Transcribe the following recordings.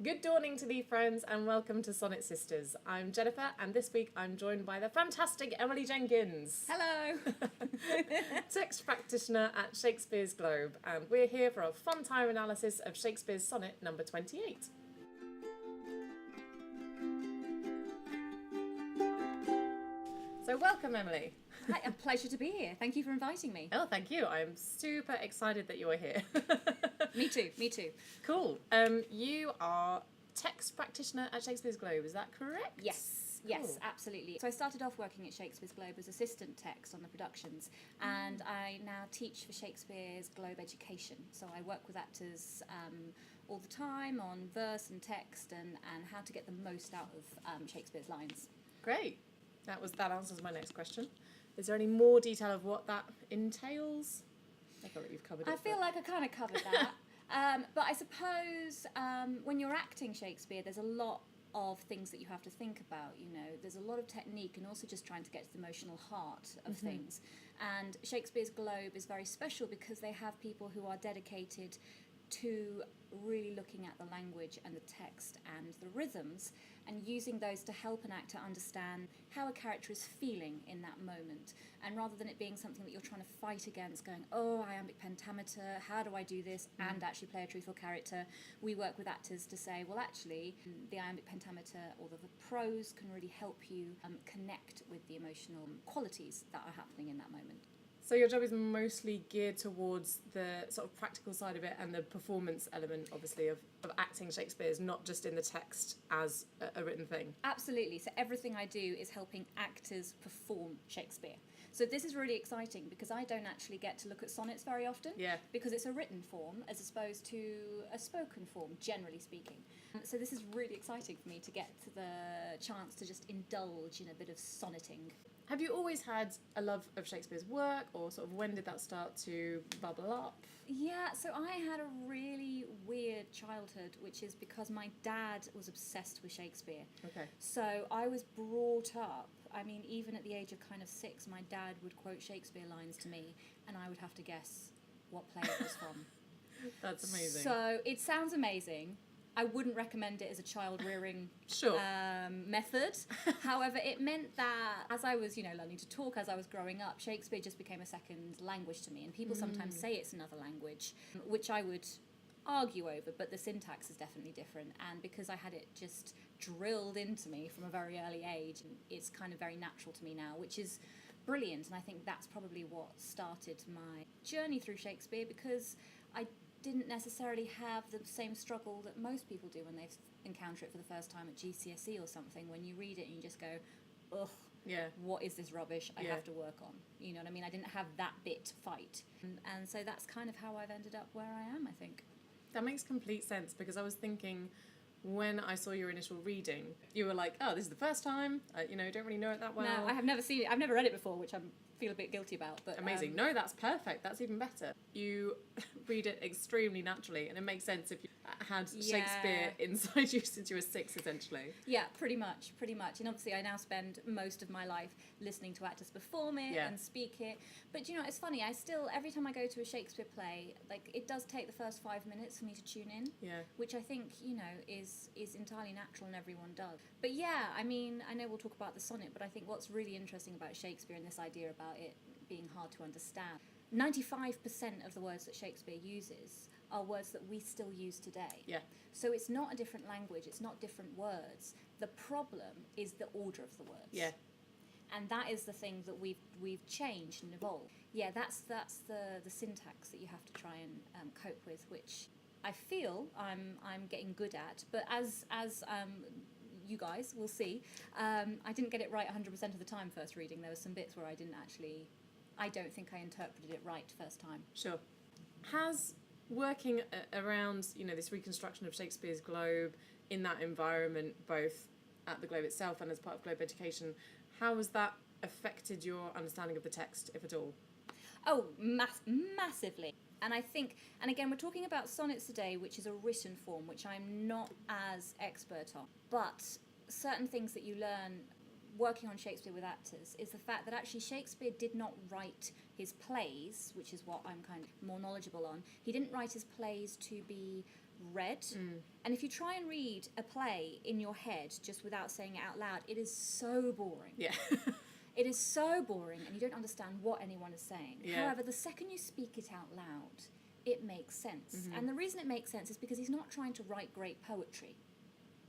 Good dawning to thee, friends, and welcome to Sonnet Sisters. I'm Jennifer, and this week I'm joined by the fantastic Emily Jenkins. Hello! Text Practitioner at Shakespeares Globe, and we're here for a fun time analysis of Shakespeare's Sonnet number 28. So welcome, Emily. Hi, a pleasure to be here. Thank you for inviting me. Oh, thank you. I'm super excited that you're here. Me too. Cool. You are Text Practitioner at Shakespeares Globe, is that correct? Yes, absolutely. So I started off working at Shakespeares Globe as assistant text on the productions, and I now teach for Shakespeares Globe Education. So I work with actors all the time on verse and text and how to get the most out of Shakespeare's lines. Great. That answers my next question. Is there any more detail of what that entails? I feel like you've covered it. I feel like I kind of covered that. But I suppose when you're acting Shakespeare, there's a lot of things that you have to think about. You know, there's a lot of technique and also just trying to get to the emotional heart of things. And Shakespeare's Globe is very special because they have people who are dedicated to really looking at the language and the text and the rhythms and using those to help an actor understand how a character is feeling in that moment. And rather than it being something that you're trying to fight against, going, oh, iambic pentameter, how do I do this and actually play a truthful character, we work with actors to say, well, actually, the iambic pentameter or the prose can really help you connect with the emotional qualities that are happening in that moment. So your job is mostly geared towards the sort of practical side of it and the performance element, obviously, of acting Shakespeare's, not just in the text as a written thing. Absolutely. So everything I do is helping actors perform Shakespeare. So this is really exciting because I don't actually get to look at sonnets very often. Yeah. Because it's a written form as opposed to a spoken form, generally speaking. So this is really exciting for me to get to the chance to just indulge in a bit of sonneting. Have you always had a love of Shakespeare's work, or sort of when did that start to bubble up? Yeah, so I had a really weird childhood, which is because my dad was obsessed with Shakespeare. Okay. So I was brought up, I mean, even at the age of kind of 6, my dad would quote Shakespeare lines to me, and I would have to guess what play it was from. That's amazing. So it sounds amazing. I wouldn't recommend it as a child rearing method. However, it meant that as I was, learning to talk, as I was growing up, Shakespeare just became a second language to me. And people sometimes say it's another language, which I would argue over, but the syntax is definitely different. And because I had it just drilled into me from a very early age, it's kind of very natural to me now, which is brilliant. And I think that's probably what started my journey through Shakespeare, because I didn't necessarily have the same struggle that most people do when they encounter it for the first time at GCSE or something. When you read it and you just go, ugh, what is this rubbish I have to work on? You know what I mean? I didn't have that bit to fight. And so that's kind of how I've ended up where I am, I think. That makes complete sense, because I was thinking, when I saw your initial reading, you were like, oh, this is the first time, don't really know it that well. No, I have never seen it. I've never read it before, which I feel a bit guilty about. But amazing. No, that's perfect. That's even better. You read it extremely naturally, and it makes sense if you had Shakespeare inside you since you were 6, essentially. Yeah, pretty much. And obviously I now spend most of my life listening to actors perform it and speak it. But it's funny, I still, every time I go to a Shakespeare play, like, it does take the first 5 minutes for me to tune in. Yeah. Which I think, is entirely natural and everyone does. But yeah, I mean, I know we'll talk about the sonnet, but I think what's really interesting about Shakespeare and this idea about it being hard to understand, 95% of the words that Shakespeare uses are words that we still use today. Yeah. So it's not a different language, it's not different words. The problem is the order of the words. Yeah. And that is the thing that we've changed and evolved. Yeah, that's the syntax that you have to try and cope with, which I feel I'm getting good at. But as you guys will see, I didn't get it right 100% of the time first reading. There were some bits where I don't think I interpreted it right first time. Sure. Has working around, this reconstruction of Shakespeare's Globe in that environment, both at the Globe itself and as part of Globe Education, how has that affected your understanding of the text, if at all? Oh, massively. And I think, and again, we're talking about sonnets today, which is a written form, which I'm not as expert on. But certain things that you learn working on Shakespeare with actors is the fact that actually Shakespeare did not write his plays, which is what I'm kind of more knowledgeable on. He didn't write his plays to be read. And if you try and read a play in your head just without saying it out loud, it is so boring. Yeah. It is so boring, and you don't understand what anyone is saying. Yeah. However, the second you speak it out loud, it makes sense. And the reason it makes sense is because he's not trying to write great poetry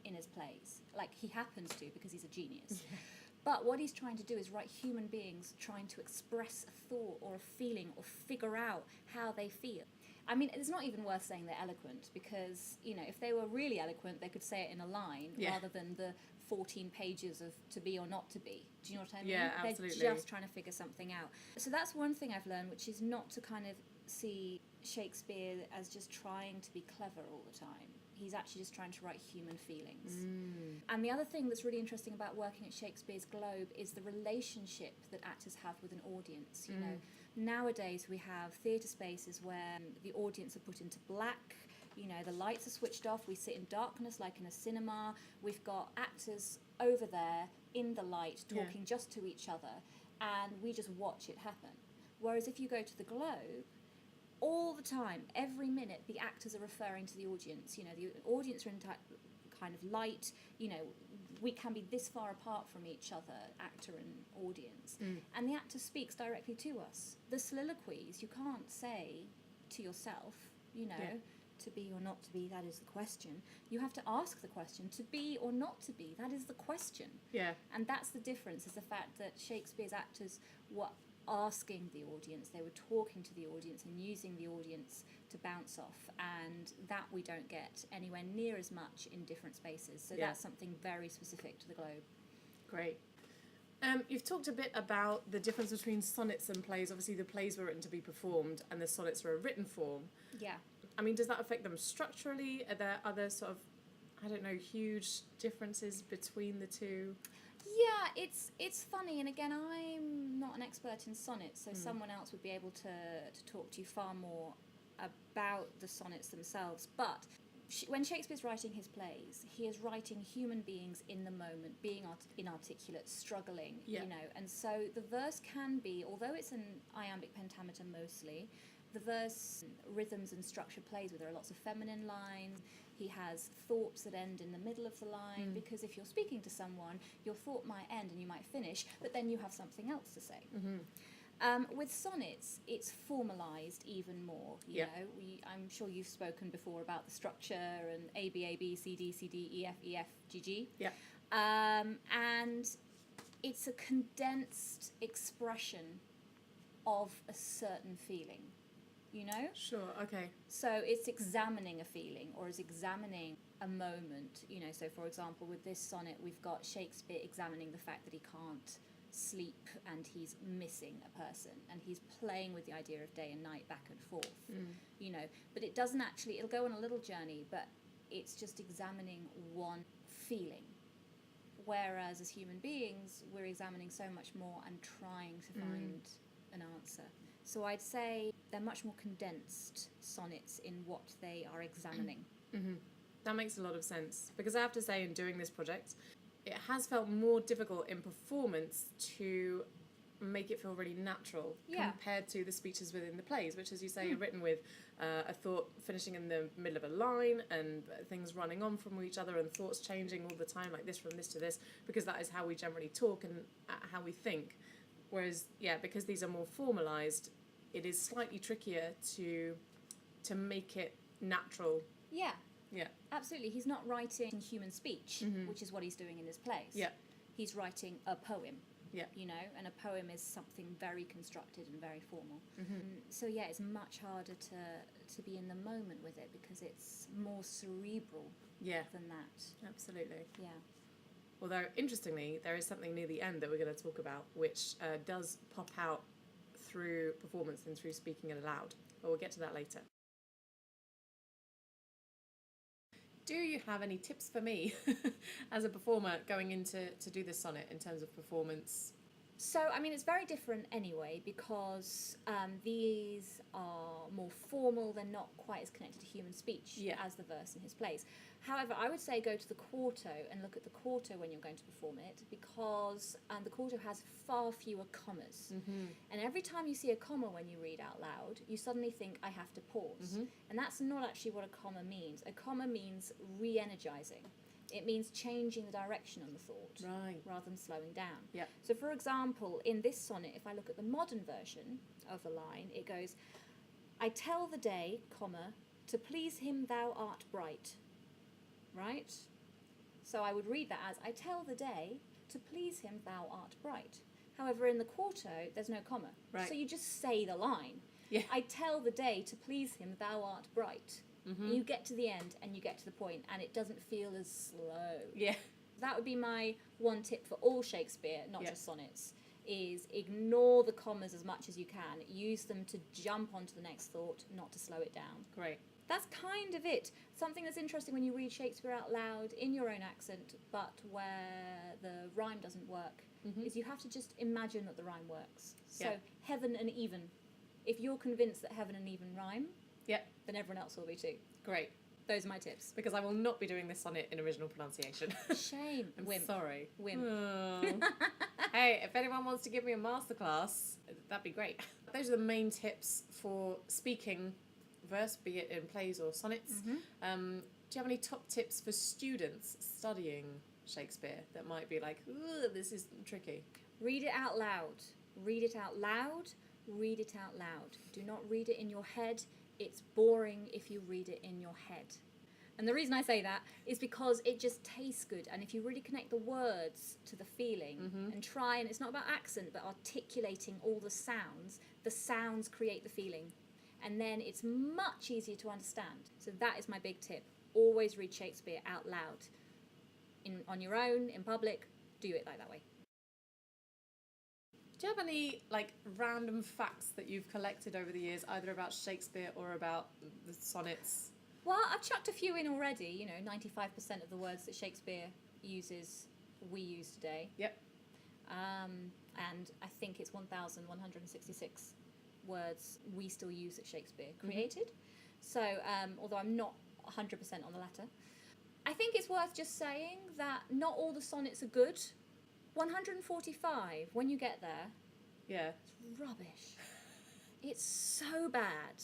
in his plays. Like, he happens to, because he's a genius. Yeah. But what he's trying to do is write human beings trying to express a thought or a feeling or figure out how they feel. I mean, it's not even worth saying they're eloquent, because, you know, if they were really eloquent, they could say it in a line rather than the 14 pages of to be or not to be. Do you know what I mean? Yeah, absolutely. They're just trying to figure something out. So that's one thing I've learned, which is not to kind of see Shakespeare as just trying to be clever all the time. He's actually just trying to write human feelings. And the other thing that's really interesting about working at Shakespeare's Globe is the relationship that actors have with an audience. You know, nowadays we have theatre spaces where the audience are put into black. You know, the lights are switched off, we sit in darkness like in a cinema. We've got actors over there in the light talking just to each other, and we just watch it happen. Whereas if you go to the Globe, all the time, every minute, the actors are referring to the audience. You know, the audience are in kind of light. You know, we can be this far apart from each other, actor and audience. And the actor speaks directly to us. The soliloquies, you can't say to yourself, you know, to be or not to be, that is the question. You have to ask the question, to be or not to be, that is the question. Yeah. And that's the difference, is the fact that Shakespeare's actors were asking the audience, they were talking to the audience and using the audience to bounce off, and that we don't get anywhere near as much in different spaces. So that's something very specific to the Globe. Great. You've talked a bit about the difference between sonnets and plays. Obviously the plays were written to be performed and the sonnets were a written form. Yeah. I mean, does that affect them structurally? Are there other sort of, I don't know, huge differences between the two? Yeah, it's funny, and again, I'm not an expert in sonnets, so someone else would be able to talk to you far more about the sonnets themselves. But when Shakespeare's writing his plays, he is writing human beings in the moment, being inarticulate, struggling, you know, and so the verse can be, although it's an iambic pentameter mostly, the verse rhythms and structure plays with. There are lots of feminine lines. He has thoughts that end in the middle of the line, because if you're speaking to someone, your thought might end and you might finish, but then you have something else to say. With sonnets, it's formalised even more. You know, I'm sure you've spoken before about the structure and A, B, A, B, C, D, C, D, E, F, E, F, G, G. Yeah. And it's a condensed expression of a certain feeling. You know? Sure, okay. So it's examining a feeling, or is examining a moment. You know, so for example, with this sonnet, we've got Shakespeare examining the fact that he can't sleep and he's missing a person, and he's playing with the idea of day and night back and forth. You know, but it doesn't actually, it'll go on a little journey, but it's just examining one feeling. Whereas as human beings, we're examining so much more and trying to find an answer. So I'd say they're much more condensed sonnets in what they are examining. That makes a lot of sense, because I have to say, in doing this project, it has felt more difficult in performance to make it feel really natural compared to the speeches within the plays, which, as you say, are written with a thought finishing in the middle of a line and things running on from each other and thoughts changing all the time, like this from this to this, because that is how we generally talk and how we think. Whereas, because these are more formalised, it is slightly trickier to make it natural. Yeah. Yeah. Absolutely. He's not writing human speech, which is what he's doing in this plays. Yeah. He's writing a poem. Yeah. You know, and a poem is something very constructed and very formal. So it's much harder to be in the moment with it, because it's more cerebral than that. Absolutely. Yeah. Although, interestingly, there is something near the end that we're going to talk about, which does pop out through performance and through speaking it aloud. But we'll get to that later. Do you have any tips for me as a performer going into to do this sonnet in terms of performance? So, I mean, it's very different anyway, because these are more formal. They're not quite as connected to human speech as the verse in his plays. However, I would say go to the quarto and look at the quarto when you're going to perform it, because the quarto has far fewer commas. And every time you see a comma when you read out loud, you suddenly think, I have to pause. And that's not actually what a comma means. A comma means re-energizing. It means changing the direction on the thought, rather than slowing down. Yep. So, for example, in this sonnet, if I look at the modern version of the line, it goes, I tell the day, comma, to please him thou art bright. Right? So I would read that as, I tell the day, to please him thou art bright. However, in the quarto, there's no comma. Right. So you just say the line. Yeah. I tell the day, to please him thou art bright. And you get to the end and you get to the point, and it doesn't feel as slow. Yeah. That would be my one tip for all Shakespeare, not just sonnets, is ignore the commas as much as you can. Use them to jump onto the next thought, not to slow it down. Great. That's kind of it. Something that's interesting when you read Shakespeare out loud in your own accent, but where the rhyme doesn't work, is you have to just imagine that the rhyme works. So heaven and even. If you're convinced that heaven and even rhyme, then everyone else will be too. Great. Those are my tips. Because I will not be doing this sonnet in original pronunciation. Shame. I'm Wimp. sorry. Wimp. Oh. Hey, if anyone wants to give me a masterclass, that'd be great. Those are the main tips for speaking verse, be it in plays or sonnets. Do you have any top tips for students studying Shakespeare that might be like, ooh, this is tricky? Read it out loud. Read it out loud. Read it out loud. Do not read it in your head. It's boring if you read it in your head. And the reason I say that is because it just tastes good. And if you really connect the words to the feeling and try, and it's not about accent, but articulating all the sounds create the feeling. And then it's much easier to understand. So that is my big tip. Always read Shakespeare out loud. On your own, in public, do it like that way. Do you have any like random facts that you've collected over the years, either about Shakespeare or about the sonnets? Well, I've chucked a few in already. 95% of the words that Shakespeare uses, we use today. Yep. And I think it's 1,166 words we still use that Shakespeare created. So, although I'm not 100% on the latter, I think it's worth just saying that not all the sonnets are good. 145, when you get there, it's rubbish. It's so bad.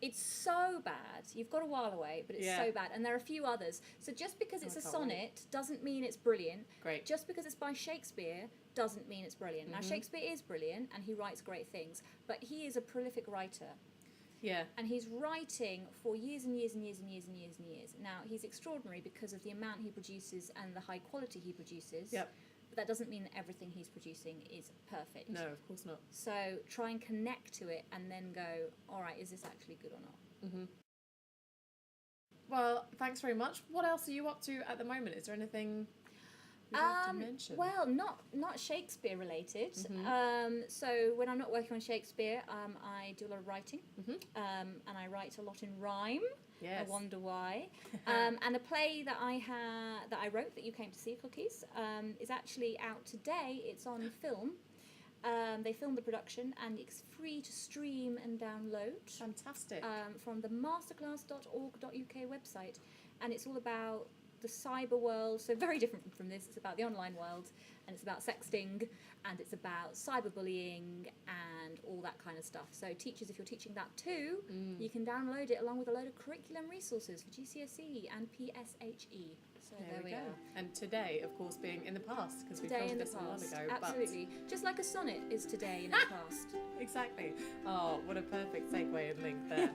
It's so bad. You've got a while away, but it's so bad. And there are a few others. So just because it's a sonnet doesn't mean it's brilliant. Great. Just because it's by Shakespeare doesn't mean it's brilliant. Now, Shakespeare is brilliant, and he writes great things, but he is a prolific writer. Yeah. And he's writing for years and years and years and years and years and years. Now, he's extraordinary because of the amount he produces and the high quality he produces. Yep. But that doesn't mean that everything he's producing is perfect. No, of course not. So try and connect to it and then go, all right, is this actually good or not? Well, thanks very much. What else are you up to at the moment? Is there anything you'd like to mention? Well, not Shakespeare related. So when I'm not working on Shakespeare, I do a lot of writing, and I write a lot in rhyme. Yes. I wonder why. And a play that I wrote that you came to see, Cookies, is actually out today. It's on film. They filmed the production, and it's free to stream and download. Fantastic. From the masterclass.org.uk website. And it's all about the cyber world, so very different from this. It's about the online world, and it's about sexting, and it's about cyberbullying and all that kind of stuff. So teachers, if you're teaching that too, you can download it along with a load of curriculum resources for GCSE and PSHE. So there we are. And today, of course, being in the past, because we Today filmed in the this a while past, ago. absolutely. Just like a sonnet is today in the past. Exactly. Oh, what a perfect segue and link there.